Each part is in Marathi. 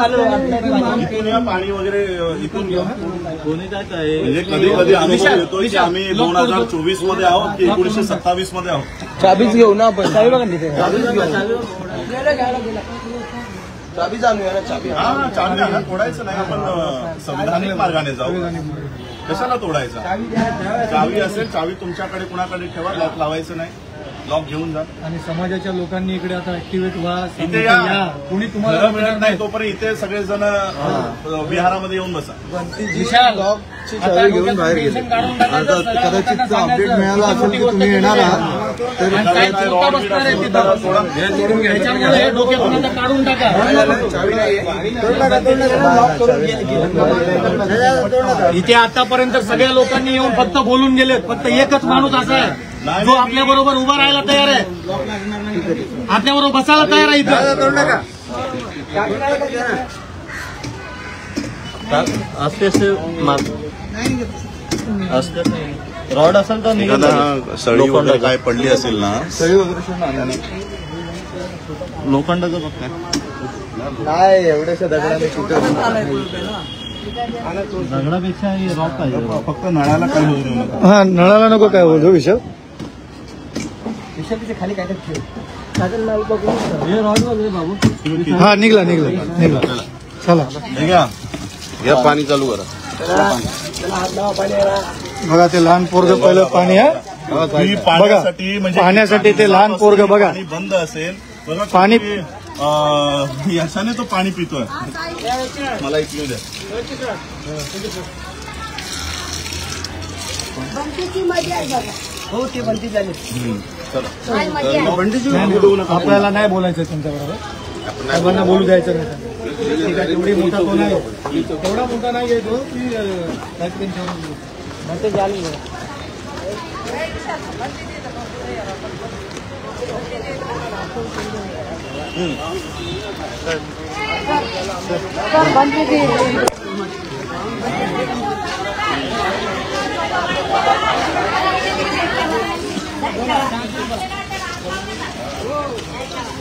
इथून या पाणी वगैरे इथून घ्या. म्हणजे कधी कधी अनुभव येतोय की आम्ही 2024 मध्ये आहोत की 1927 मध्ये आहोत. चाबीच घेऊ ना आपण. चाबी बघा तिथे. चाबी आणूया ना. चाबी हा चाबी तोडायचं नाही. आपण संविधानिक मार्गाने जाऊ. कशाला तोडायचा? चावी असेल, चावी तुमच्याकडे कुणाकडे ठेवा. लॉक लावायचं नाही. लॉक घेऊन जा. आणि समाजाच्या लोकांनी इकडे आता ऍक्टिव्हेट व्हा. इथे या. कुणी तुम्हाला मिळत नाही तोपर्यंत इथे सगळेजण विहारामध्ये येऊन बसा. लॉकची चावी घेऊन बाहेर गेले. कदाचित अपडेट मिळाला असेल की तुम्ही येणार आहात तर काढून टाका. इथे आतापर्यंत सगळ्या लोकांनी येऊन फक्त बोलून गेलेत. फक्त एकच माणूस असा आहे जो आपल्या बरोबर उभा राहायला तयार आहे. आपल्या बरोबर बसायला तयार आहे. इथं रॉड असेल तर सळी वगैरे काय पडली असेल ना. सळी वगैरे लोखंडाचं फक्त काय एवढ्याशा दगडाने दगडापेक्षा रॉड पाहिजे. फक्त नळाला काय होऊ देऊ नका. हा नळाला नको काय होतो विषय. खाली काय हे रॉड वगैरे बाबू. हा निघला चला. या पाणी चालू करा. बघा ते लहान पोरग पहिलं पाणी आहे. पाण्यासाठी म्हणजे पाण्यासाठी ते लहान पोरग बघा. पाणी बंद असेल बघा. पाणी याच्याने तो पाणी पितोय. मला इकडे द्या. हो ते बंदी झाली. आपल्याला नाही बोलायचं त्यांच्याबरोबर. बोलू द्यायचं नाही. ठीक आहे. एवढी मोठा तो नाही. एवढा मोठा नाही येतो की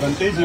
घंटे जी